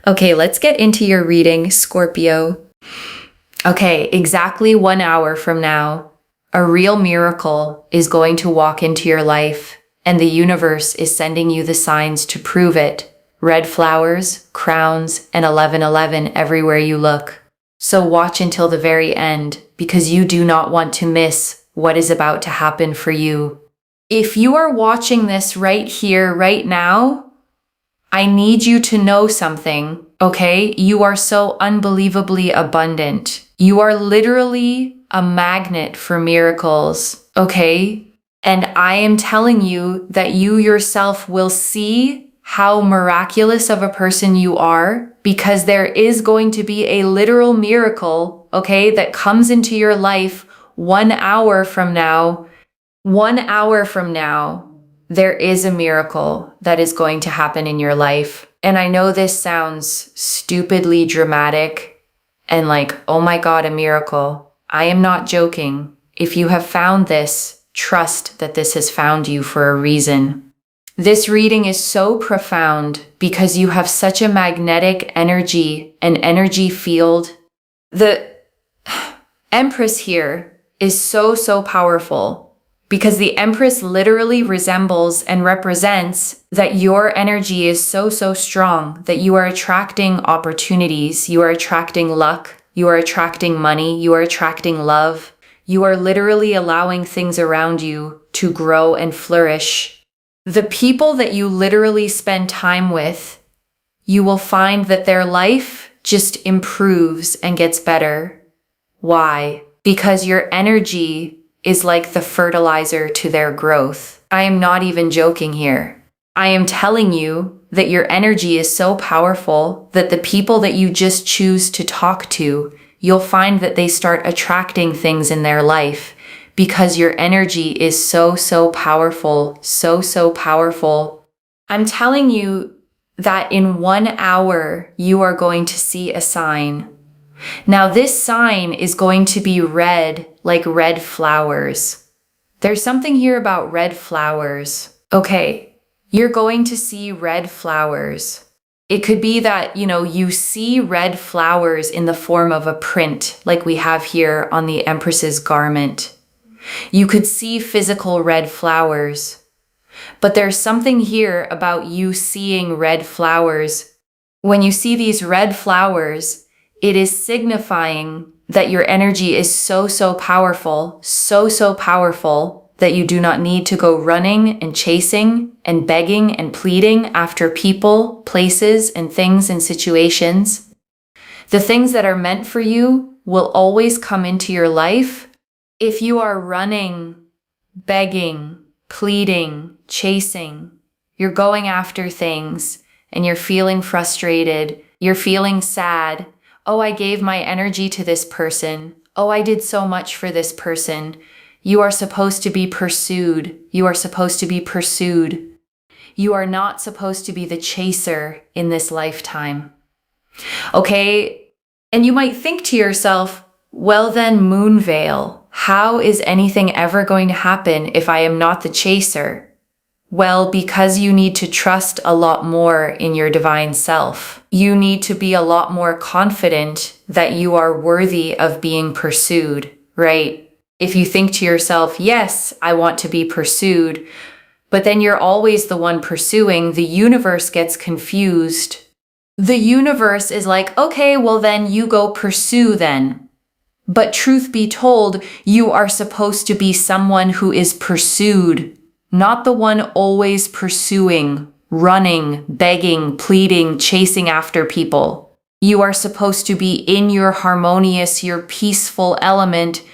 Okay, let's get into your reading, Scorpio. Okay, exactly 1 hour from now, a real miracle is going to walk into your life, and the universe is sending you the signs to prove it. Red flowers, crowns, and 1111 everywhere you look. So watch until the very end, because you do not want to miss what is about to happen for you. If you are watching this right here, right now, I need you to know something, okay? You are so unbelievably abundant. You are literally a magnet for miracles, okay? And I am telling you that you yourself will see how miraculous of a person you are, because there is going to be a literal miracle, okay, that comes into your life 1 hour from now. 1 hour from now, there is a miracle that is going to happen in your life. And I know this sounds stupidly dramatic and like, oh my God, a miracle. I am not joking. If you have found this, trust that this has found you for a reason. This reading is so profound because you have such a magnetic energy, an energy field. The Empress here is so powerful, because the Empress literally resembles and represents that your energy is so strong that you are attracting opportunities, you are attracting luck, you are attracting money, you are attracting love. You are literally allowing things around you to grow and flourish. The people that you literally spend time with, you will find that their life just improves and gets better. Why? Because your energy is like the fertilizer to their growth. I am not even joking here. I am telling you that your energy is so powerful that the people that you just choose to talk to, you'll find that they start attracting things in their life because your energy is so powerful, so powerful. I'm telling you that in 1 hour, you are going to see a sign. Now, this sign is going to be red, like red flowers. There's something here about red flowers. Okay, you're going to see red flowers. It could be that, you see red flowers in the form of a print, like we have here on the Empress's garment. You could see physical red flowers. But there's something here about you seeing red flowers. When you see these red flowers, it is signifying that your energy is so powerful, so powerful that you do not need to go running and chasing and begging and pleading after people, places, and things and situations. The things that are meant for you will always come into your life. If you are running, begging, pleading, chasing, you're going after things and you're feeling frustrated, you're feeling sad. Oh, I gave my energy to this person. Oh, I did so much for this person. You are supposed to be pursued. You are supposed to be pursued. You are not supposed to be the chaser in this lifetime. Okay? And you might think to yourself, well then, Moonveil, how is anything ever going to happen if I am not the chaser? Well, because you need to trust a lot more in your divine self. You need to be a lot more confident that you are worthy of being pursued, right? If you think to yourself, yes, I want to be pursued, but then you're always the one pursuing, the universe gets confused. The universe is like, okay, well then you go pursue then. But truth be told, you are supposed to be someone who is pursued, not the one always pursuing, running, begging, pleading, chasing after people. You are supposed to be in your harmonious, your peaceful element.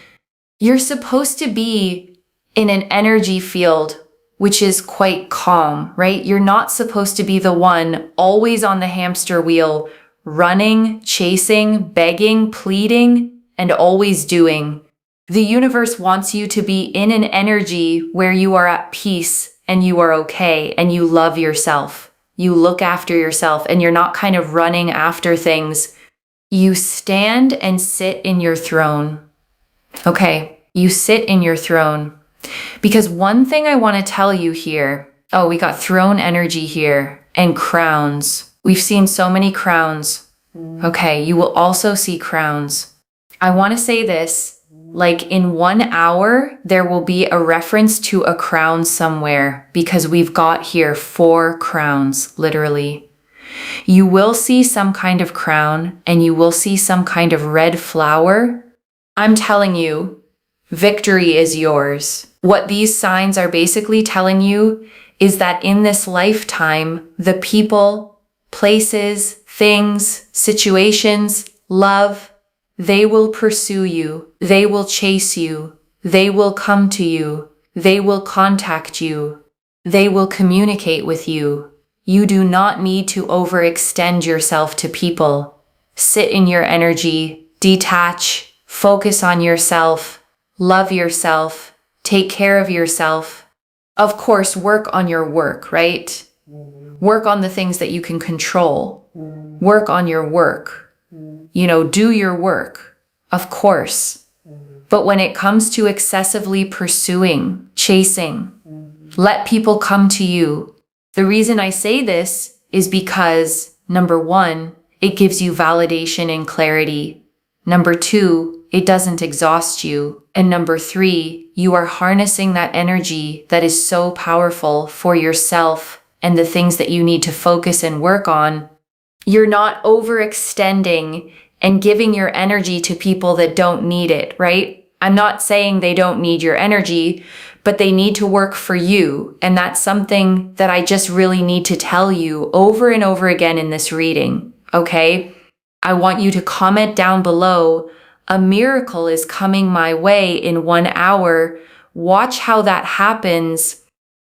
You're supposed to be in an energy field which is quite calm, right? You're not supposed to be the one always on the hamster wheel, running, chasing, begging, pleading, and always doing. The universe wants you to be in an energy where you are at peace and you are okay and you love yourself. You look after yourself and you're not kind of running after things. You stand and sit in your throne. Okay, you sit in your throne. Because one thing I want to tell you here, oh, we got throne energy here and crowns. We've seen so many crowns. Okay, you will also see crowns. I want to say this, like in 1 hour, there will be a reference to a crown somewhere because we've got here 4 crowns, literally. You will see some kind of crown and you will see some kind of red flower. I'm telling you, victory is yours. What these signs are basically telling you is that in this lifetime, the people, places, things, situations, love, they will pursue you. They will chase you. They will come to you. They will contact you. They will communicate with you. You do not need to overextend yourself to people. Sit in your energy, detach, focus on yourself, love yourself, take care of yourself. Of course, work on your work, right? Work on the things that you can control. Work on your work. Do your work, of course. But when it comes to excessively pursuing, chasing, let people come to you. The reason I say this is because, number 1, it gives you validation and clarity. Number 2, it doesn't exhaust you. And number 3, you are harnessing that energy that is so powerful for yourself and the things that you need to focus and work on. You're not overextending and giving your energy to people that don't need it, right? I'm not saying they don't need your energy, but they need to work for you. And that's something that I just really need to tell you over and over again in this reading, okay? I want you to comment down below, a miracle is coming my way in 1 hour. Watch how that happens.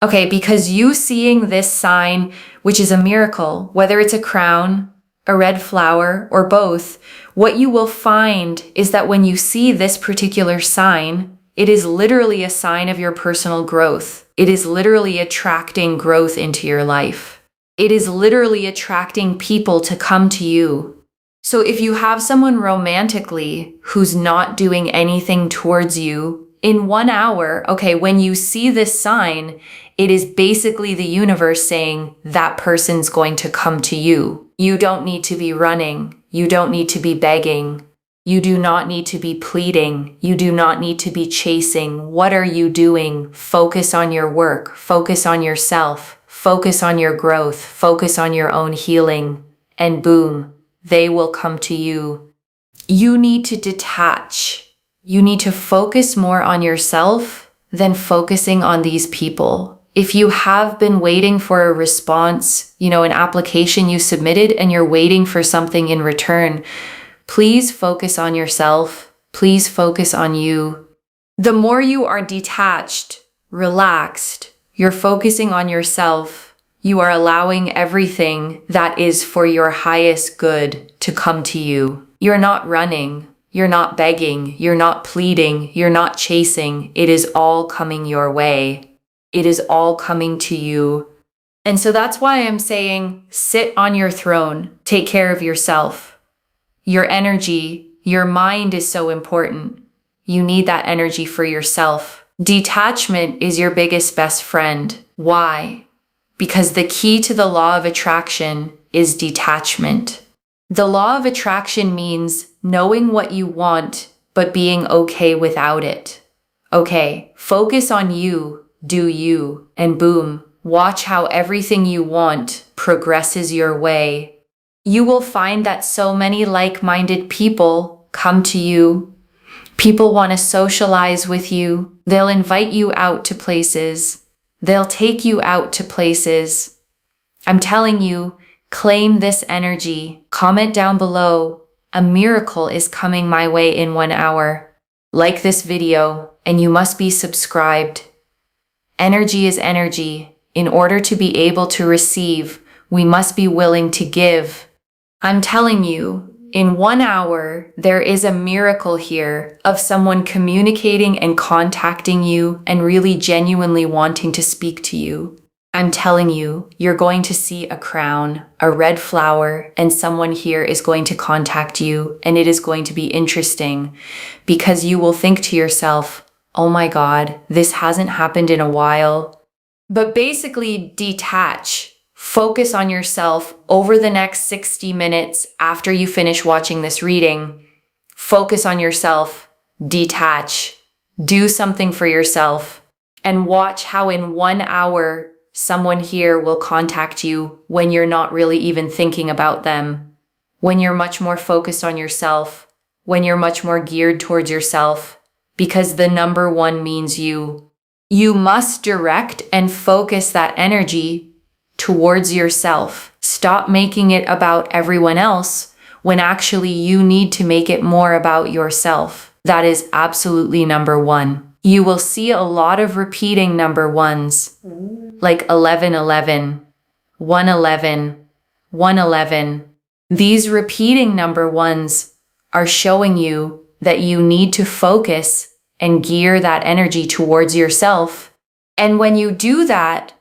Okay, because you seeing this sign, which is a miracle, whether it's a crown, a red flower, or both, what you will find is that when you see this particular sign, it is literally a sign of your personal growth. It is literally attracting growth into your life. It is literally attracting people to come to you. So if you have someone romantically who's not doing anything towards you, in 1 hour, okay, when you see this sign, it is basically the universe saying that person's going to come to you. You don't need to be running. You don't need to be begging. You do not need to be pleading. You do not need to be chasing. What are you doing? Focus on your work. Focus on yourself. Focus on your growth. Focus on your own healing. And boom, they will come to you. You need to detach. You need to focus more on yourself than focusing on these people. If you have been waiting for a response, an application you submitted and you're waiting for something in return, please focus on yourself. Please focus on you. The more you are detached, relaxed, you're focusing on yourself, you are allowing everything that is for your highest good to come to you. You're not running. You're not begging, you're not pleading, you're not chasing. It is all coming your way. It is all coming to you. And so that's why I'm saying, sit on your throne, take care of yourself. Your energy, your mind is so important. You need that energy for yourself. Detachment is your biggest best friend. Why? Because the key to the law of attraction is detachment. The law of attraction means knowing what you want, but being okay without it. Okay, focus on you, do you, and boom, watch how everything you want progresses your way. You will find that so many like-minded people come to you. People want to socialize with you. They'll invite you out to places. They'll take you out to places. I'm telling you, claim this energy. Comment down below, a miracle is coming my way in 1 hour. Like this video, and you must be subscribed. Energy is energy. In order to be able to receive, we must be willing to give. I'm telling you, in 1 hour, there is a miracle here of someone communicating and contacting you and really genuinely wanting to speak to you. I'm telling you, you're going to see a crown, a red flower, and someone here is going to contact you, and it is going to be interesting because you will think to yourself, oh my God, this hasn't happened in a while. But basically, detach, Focus on yourself over the next 60 minutes after you finish watching this reading. Focus on yourself, detach, do something for yourself, and watch how in 1 hour someone here will contact you when you're not really even thinking about them, when you're much more focused on yourself, when you're much more geared towards yourself, because the number one means you. You must direct and focus that energy towards yourself. Stop making it about everyone else when actually you need to make it more about yourself. That is absolutely number one. You will see a lot of repeating number ones, like 1111, 111, 111. These repeating number ones are showing you that you need to focus and gear that energy towards yourself. And when you do that,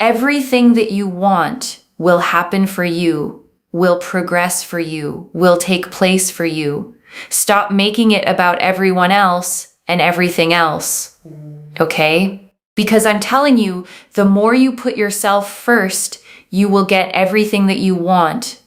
everything that you want will happen for you, will progress for you, will take place for you. Stop making it about everyone else and everything else, okay? Because I'm telling you, the more you put yourself first, you will get everything that you want.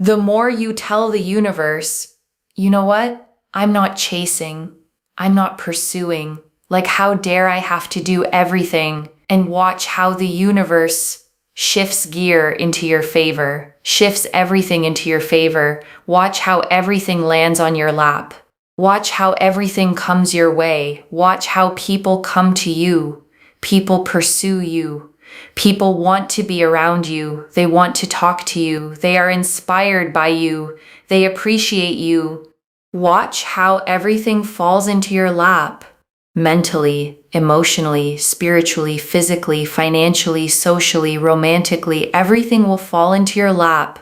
The more you tell the universe, you know what? I'm not chasing. I'm not pursuing. Like, how dare I have to do everything? And watch how the universe shifts gear into your favor, shifts everything into your favor. Watch how everything lands on your lap. Watch how everything comes your way. Watch how people come to you. People pursue you. People want to be around you. They want to talk to you. They are inspired by you. They appreciate you. Watch how everything falls into your lap. Mentally, emotionally, spiritually, physically, financially, socially, romantically, everything will fall into your lap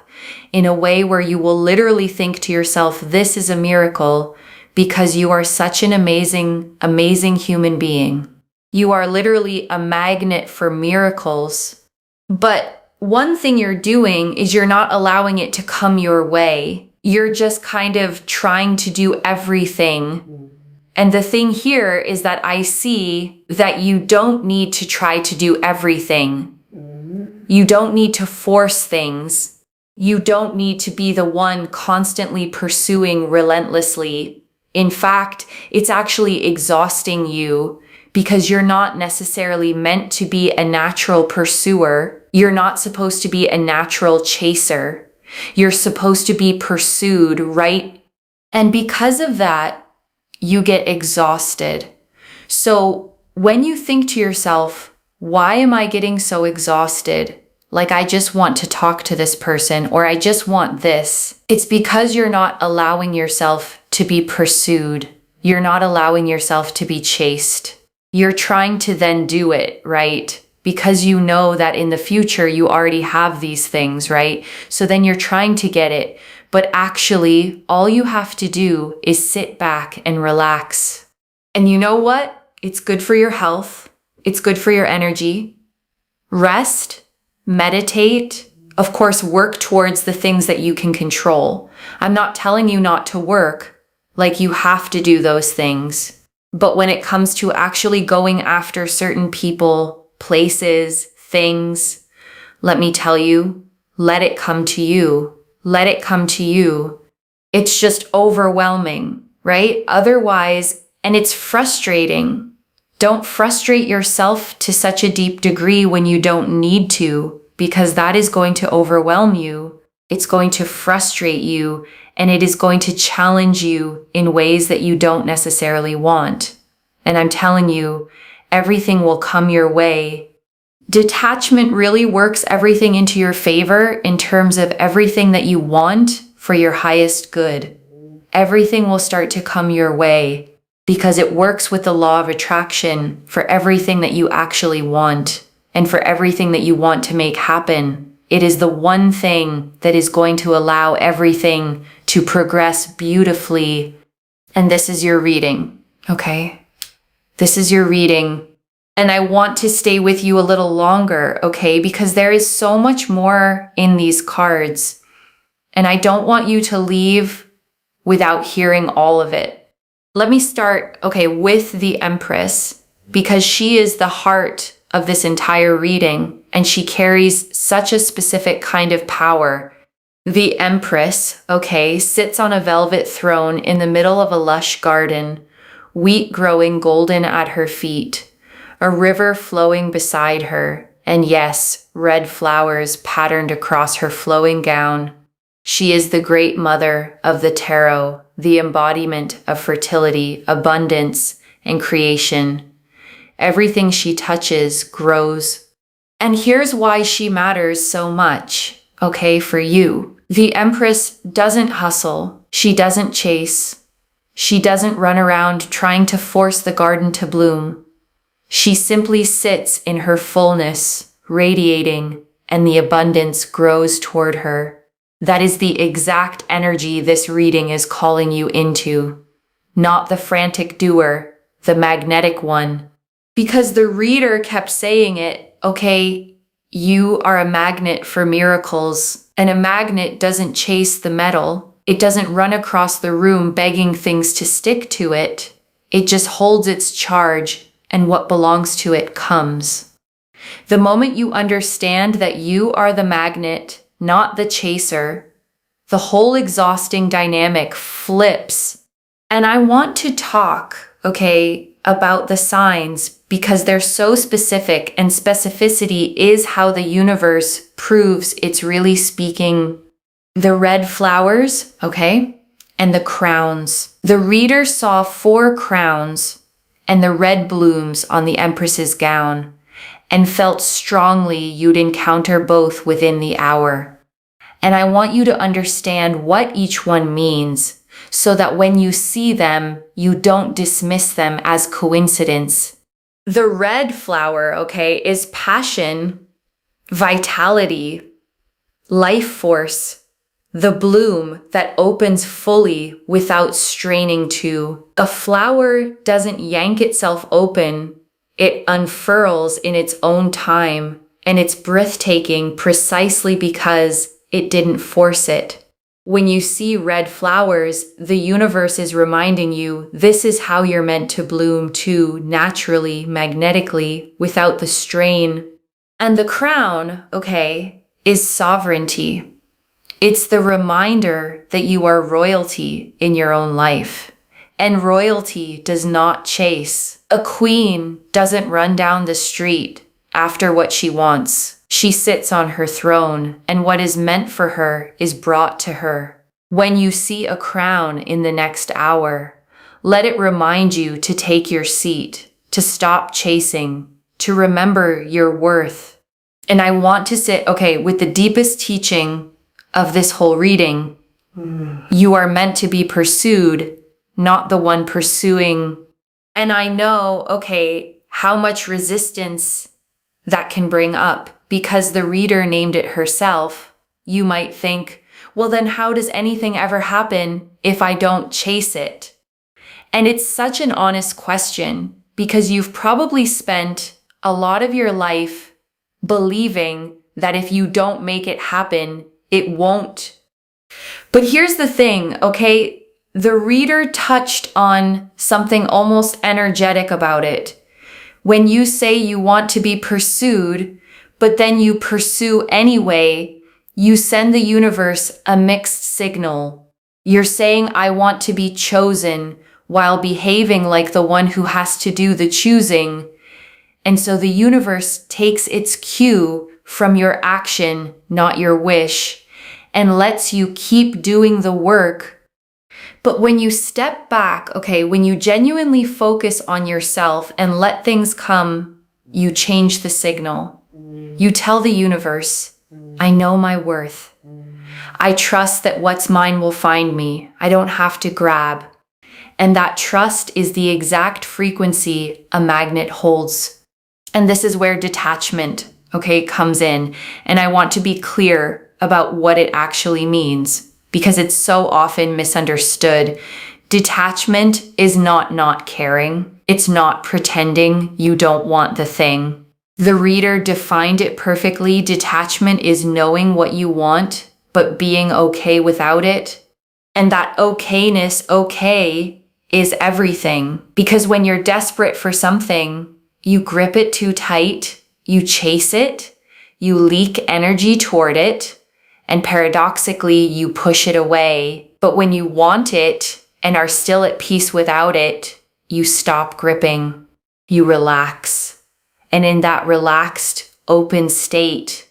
in a way where you will literally think to yourself, this is a miracle, because you are such an amazing, amazing human being. You are literally a magnet for miracles. But one thing you're doing is you're not allowing it to come your way. You're just kind of trying to do everything. And the thing here is that I see that you don't need to try to do everything. You don't need to force things. You don't need to be the one constantly pursuing relentlessly. In fact, it's actually exhausting you because you're not necessarily meant to be a natural pursuer. You're not supposed to be a natural chaser. You're supposed to be pursued, right? And because of that, you get exhausted. So when you think to yourself, why am I getting so exhausted? Like, I just want to talk to this person, or I just want this. It's because you're not allowing yourself to be pursued. You're not allowing yourself to be chased. You're trying to then do it, right? Because you know that in the future you already have these things, right? So then you're trying to get it. But actually, all you have to do is sit back and relax. And you know what? It's good for your health. It's good for your energy. Rest, meditate, of course, work towards the things that you can control. I'm not telling you not to work, like you have to do those things. But when it comes to actually going after certain people, places, things, let me tell you, let it come to you. Let it come to you. It's just overwhelming, right? Otherwise, and it's frustrating. Don't frustrate yourself to such a deep degree when you don't need to, because that is going to overwhelm you. It's going to frustrate you, and it is going to challenge you in ways that you don't necessarily want. And I'm telling you, everything will come your way. Detachment really works everything into your favor in terms of everything that you want for your highest good. Everything will start to come your way because it works with the law of attraction for everything that you actually want and for everything that you want to make happen. It is the one thing that is going to allow everything to progress beautifully. And this is your reading, okay? This is your reading. And I want to stay with you a little longer, okay? Because there is so much more in these cards. And I don't want you to leave without hearing all of it. Let me start, with the Empress, because she is the heart of this entire reading. and she carries such a specific kind of power. The Empress, sits on a velvet throne in the middle of a lush garden, wheat growing golden at her feet, a river flowing beside her, and yes, red flowers patterned across her flowing gown. She is the great mother of the tarot, the embodiment of fertility, abundance, and creation. Everything she touches grows. And here's why she matters so much, for you. The Empress doesn't hustle. She doesn't chase. She doesn't run around trying to force the garden to bloom. She simply sits in her fullness, radiating, and the abundance grows toward her. That is the exact energy this reading is calling you into. Not the frantic doer, the magnetic one. Because the reader kept saying it, you are a magnet for miracles, and a magnet doesn't chase the metal. It doesn't run across the room begging things to stick to it. It just holds its charge, and what belongs to it comes. The moment you understand that you are the magnet, not the chaser, the whole exhausting dynamic flips. And I want to talk, about the signs because they're so specific, and specificity is how the universe proves it's really speaking. The red flowers, and the crowns. The reader saw 4 crowns and the red blooms on the Empress's gown and felt strongly you'd encounter both within the hour. And I want you to understand what each one means so that when you see them, you don't dismiss them as coincidence. The red flower, is passion, vitality, life force, the bloom that opens fully without straining to. A flower doesn't yank itself open. It unfurls in its own time, and it's breathtaking precisely because it didn't force it. When you see red flowers, the universe is reminding you this is how you're meant to bloom too, naturally, magnetically, without the strain. And the crown, is sovereignty. It's the reminder that you are royalty in your own life. And royalty does not chase. A queen doesn't run down the street after what she wants. She sits on her throne, and what is meant for her is brought to her. When you see a crown in the next hour, let it remind you to take your seat, to stop chasing, to remember your worth. And I want to sit, with the deepest teaching of this whole reading. You are meant to be pursued, not the one pursuing. And I know, how much resistance that can bring up. Because the reader named it herself, you might think, well, then how does anything ever happen if I don't chase it? And it's such an honest question because you've probably spent a lot of your life believing that if you don't make it happen, it won't. But here's the thing, the reader touched on something almost energetic about it. When you say you want to be pursued, but then you pursue anyway, you send the universe a mixed signal. You're saying, I want to be chosen, while behaving like the one who has to do the choosing. And so the universe takes its cue from your action, not your wish, and lets you keep doing the work. But when you step back, when you genuinely focus on yourself and let things come, you change the signal. You tell the universe, I know my worth. I trust that what's mine will find me. I don't have to grab. And that trust is the exact frequency a magnet holds. And this is where detachment, comes in. And I want to be clear about what it actually means because it's so often misunderstood. Detachment is not caring. It's not pretending you don't want the thing. The reader defined it perfectly. Detachment is knowing what you want, but being okay without it. And that okayness, is everything. Because when you're desperate for something, you grip it too tight, you chase it, you leak energy toward it, and paradoxically, you push it away. But when you want it and are still at peace without it, you stop gripping, you relax. And in that relaxed, open state,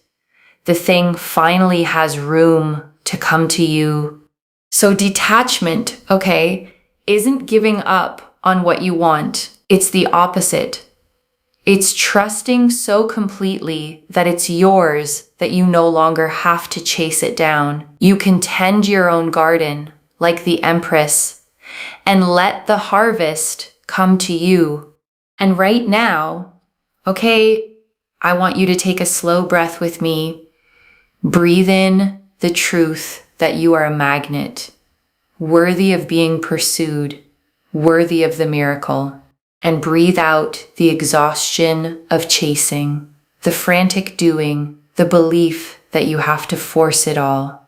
the thing finally has room to come to you. So detachment, okay, isn't giving up on what you want. It's the opposite. It's trusting so completely that it's yours that you no longer have to chase it down. You can tend your own garden like the Empress and let the harvest come to you. And right now, okay, I want you to take a slow breath with me. Breathe in the truth that you are a magnet, worthy of being pursued, worthy of the miracle. And breathe out the exhaustion of chasing, the frantic doing, the belief that you have to force it all.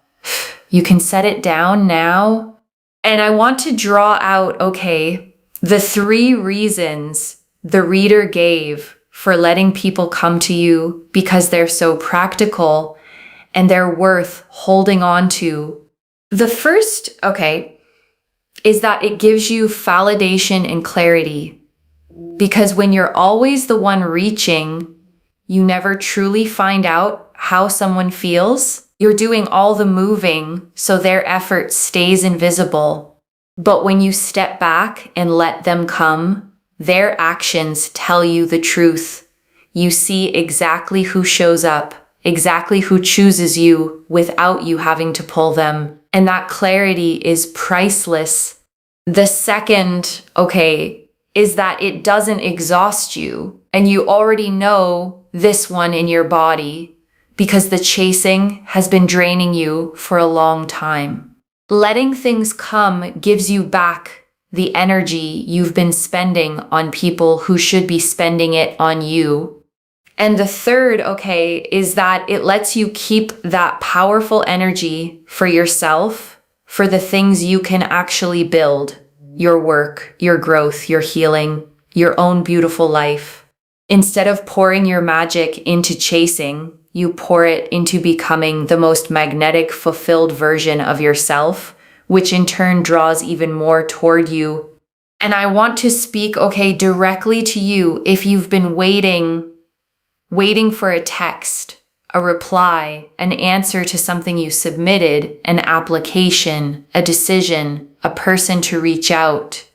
You can set it down now. And I want to draw out, okay, the 3 reasons the reader gave for letting people come to you because they're so practical and they're worth holding on to. The first, okay, is that it gives you validation and clarity. Because when you're always the one reaching, you never truly find out how someone feels. You're doing all the moving, so their effort stays invisible. But when you step back and let them come, their actions tell you the truth. You see exactly who shows up, exactly who chooses you without you having to pull them. And that clarity is priceless. The second, okay, is that it doesn't exhaust you. And you already know this one in your body because the chasing has been draining you for a long time. Letting things come gives you back the energy you've been spending on people who should be spending it on you. And the third, okay, is that it lets you keep that powerful energy for yourself, for the things you can actually build. Your work, your growth, your healing, your own beautiful life. Instead of pouring your magic into chasing, you pour it into becoming the most magnetic, fulfilled version of yourself, which in turn draws even more toward you. And I want to speak, okay, directly to you if you've been waiting for a text, a reply, an answer to something you submitted, an application, a decision, a person to reach out.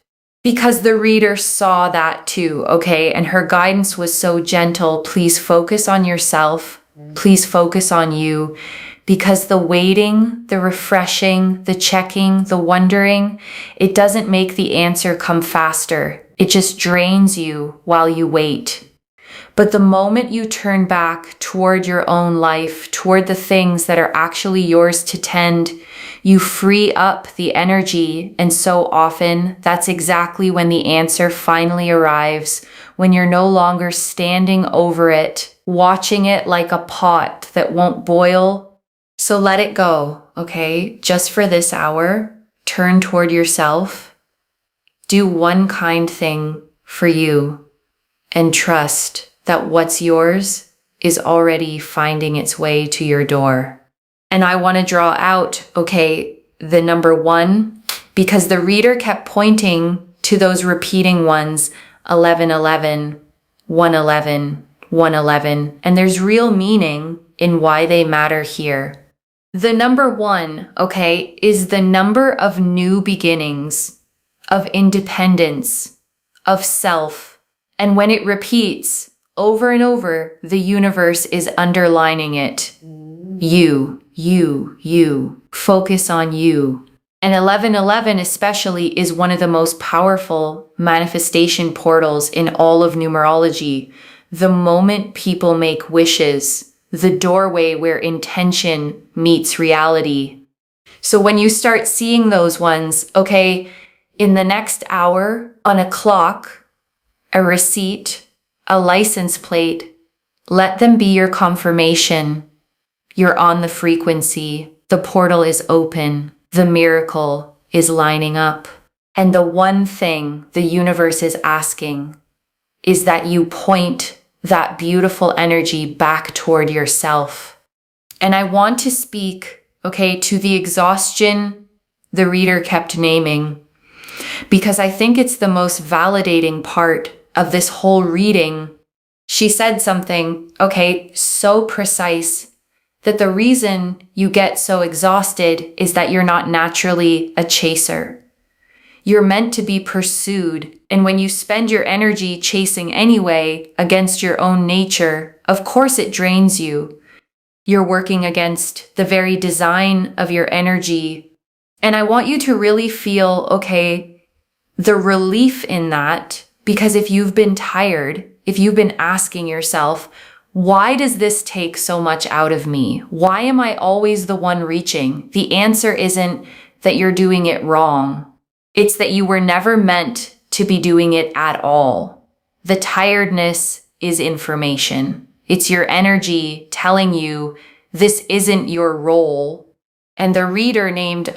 Because the reader saw that too, okay? And her guidance was so gentle. Please focus on yourself. Please focus on you. Because the waiting, the refreshing, the checking, the wondering, it doesn't make the answer come faster. It just drains you while you wait. But the moment you turn back toward your own life, toward the things that are actually yours to tend, you free up the energy. And so often, that's exactly when the answer finally arrives, when you're no longer standing over it, watching it like a pot that won't boil. So let it go, okay? Just for this hour, turn toward yourself. Do one kind thing for you and trust that what's yours is already finding its way to your door. And I want to draw out, okay, the number 1, because the reader kept pointing to those repeating ones, 1111, 111, 111, and there's real meaning in why they matter here. The number 1, okay, is the number of new beginnings, of independence, of self. And when it repeats over and over, the universe is underlining it. You. Focus on you. And 1111 especially is one of the most powerful manifestation portals in all of numerology. The moment people make wishes, the doorway where intention meets reality. So when you start seeing those ones, okay, in the next hour, on a clock, a receipt, a license plate, let them be your confirmation. You're on the frequency. The portal is open. The miracle is lining up. And the one thing the universe is asking is that you point that beautiful energy back toward yourself. And I want to speak, to the exhaustion the reader kept naming, because I think it's the most validating part of this whole reading. She said something, so precise, that the reason you get so exhausted is that you're not naturally a chaser. You're meant to be pursued, and when you spend your energy chasing anyway against your own nature, of course it drains you. You're working against the very design of your energy. And I want you to really feel, the relief in that, because if you've been tired, if you've been asking yourself, why does this take so much out of me? Why am I always the one reaching? The answer isn't that you're doing it wrong. It's that you were never meant to be doing it at all. The tiredness is information. It's your energy telling you this isn't your role. And the reader named,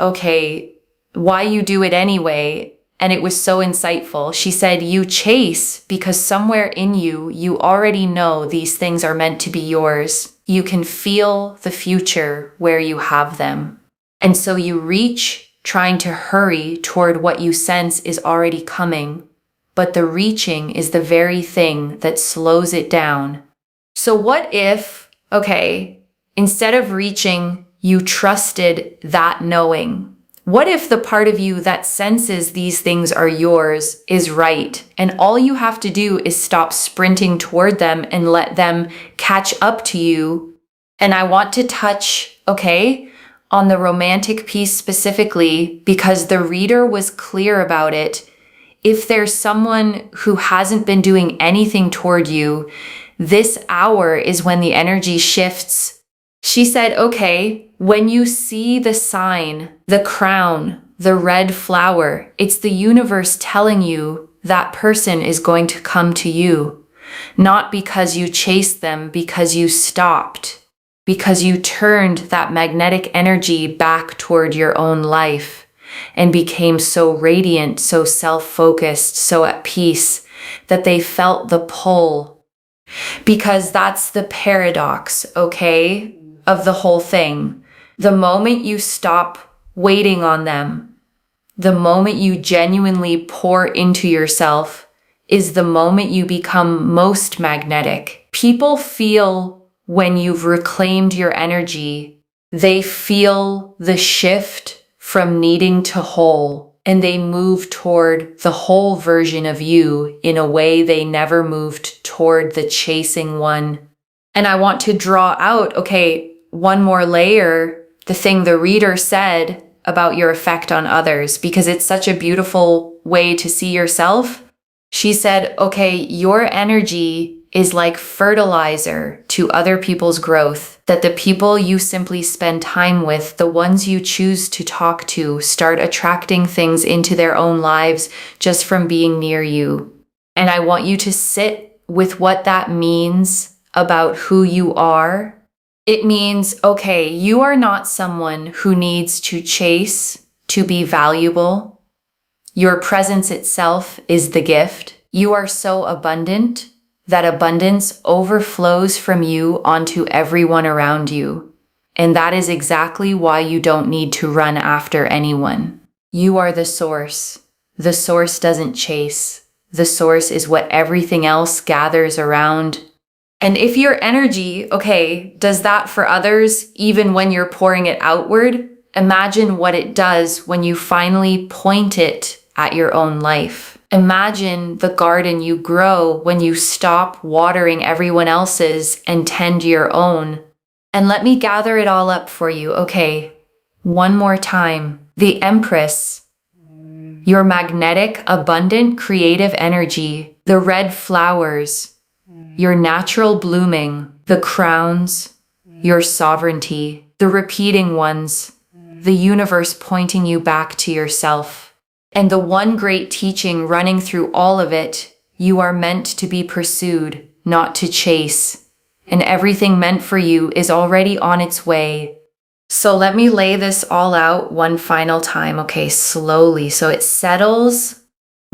why you do it anyway. And it was so insightful. She said, you chase because somewhere in you, you already know these things are meant to be yours. You can feel the future where you have them. And so you reach, trying to hurry toward what you sense is already coming. But the reaching is the very thing that slows it down. So what if, instead of reaching, you trusted that knowing? What if the part of you that senses these things are yours is right, and all you have to do is stop sprinting toward them and let them catch up to you? And I want to touch, on the romantic piece specifically, because the reader was clear about it. If there's someone who hasn't been doing anything toward you, this hour is when the energy shifts. She said, when you see the sign, the crown, the red flower, it's the universe telling you that person is going to come to you. Not because you chased them, because you stopped, because you turned that magnetic energy back toward your own life and became so radiant, so self-focused, so at peace that they felt the pull. Because that's the paradox, of the whole thing. The moment you stop waiting on them, the moment you genuinely pour into yourself, is the moment you become most magnetic. People feel when you've reclaimed your energy, they feel the shift from needing to whole, and they move toward the whole version of you in a way they never moved toward the chasing one. And I want to draw out, one more layer, the thing the reader said about your effect on others, because it's such a beautiful way to see yourself. She said, your energy is like fertilizer to other people's growth, that the people you simply spend time with, the ones you choose to talk to, start attracting things into their own lives just from being near you. And I want you to sit with what that means about who you are. It means, you are not someone who needs to chase to be valuable. Your presence itself is the gift. You are so abundant that abundance overflows from you onto everyone around you. And that is exactly why you don't need to run after anyone. You are the source. The source doesn't chase. The source is what everything else gathers around. And if your energy, does that for others, even when you're pouring it outward, imagine what it does when you finally point it at your own life. Imagine the garden you grow when you stop watering everyone else's and tend your own. And let me gather it all up for you, one more time. The Empress, your magnetic, abundant, creative energy, the red flowers, your natural blooming, the crowns, your sovereignty, the repeating ones, the universe pointing you back to yourself. And the one great teaching running through all of it, you are meant to be pursued, not to chase. And everything meant for you is already on its way. So let me lay this all out one final time, slowly, so it settles.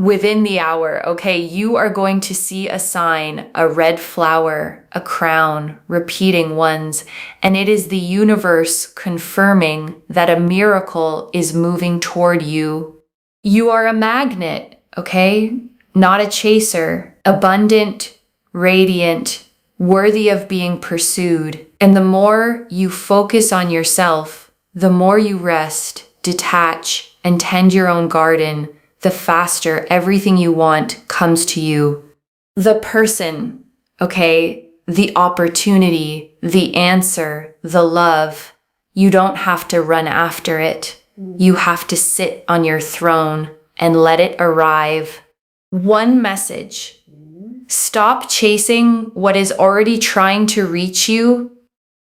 Within the hour, okay, you are going to see a sign, a red flower, a crown, repeating ones, and it is the universe confirming that a miracle is moving toward you. You are a magnet, okay? Not a chaser. Abundant, radiant, worthy of being pursued. And the more you focus on yourself, the more you rest, detach, and tend your own garden, the faster everything you want comes to you. The person, okay, the opportunity, the answer, the love, you don't have to run after it. You have to sit on your throne and let it arrive. One message. Stop chasing what is already trying to reach you.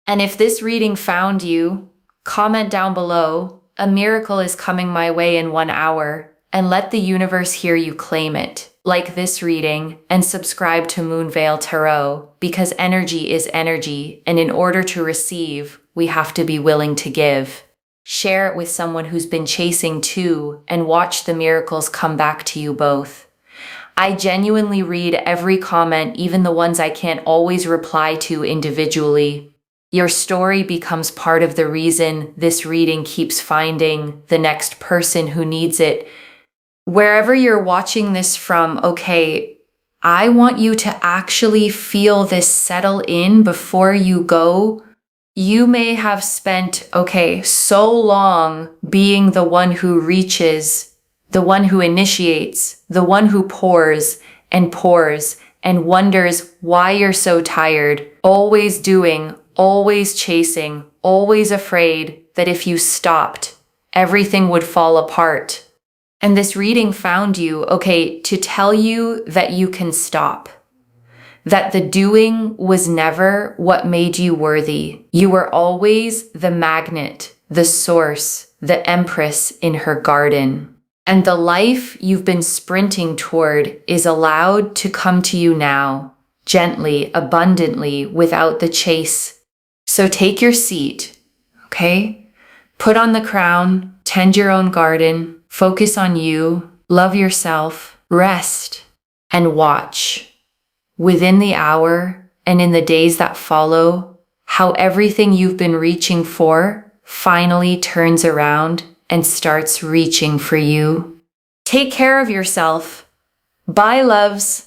And if this reading found you, comment down below, a miracle is coming my way in 1 hour. And let the universe hear you claim it. Like this reading and subscribe to Moonveil Tarot because energy is energy, and in order to receive, we have to be willing to give. Share it with someone who's been chasing too and watch the miracles come back to you both. I genuinely read every comment, even the ones I can't always reply to individually. Your story becomes part of the reason this reading keeps finding the next person who needs it. Wherever you're watching this from, okay, I want you to actually feel this settle in before you go. You may have spent, okay, so long being the one who reaches, the one who initiates, the one who pours and wonders why you're so tired, always doing, always chasing, always afraid that if you stopped, everything would fall apart. And this reading found you, okay, to tell you that you can stop. That the doing was never what made you worthy. You were always the magnet, the source, the empress in her garden. And the life you've been sprinting toward is allowed to come to you now, gently, abundantly, without the chase. So take your seat, okay? Put on the crown, tend your own garden, focus on you, love yourself, rest, and watch. Within the hour and in the days that follow, how everything you've been reaching for finally turns around and starts reaching for you. Take care of yourself. Bye, loves.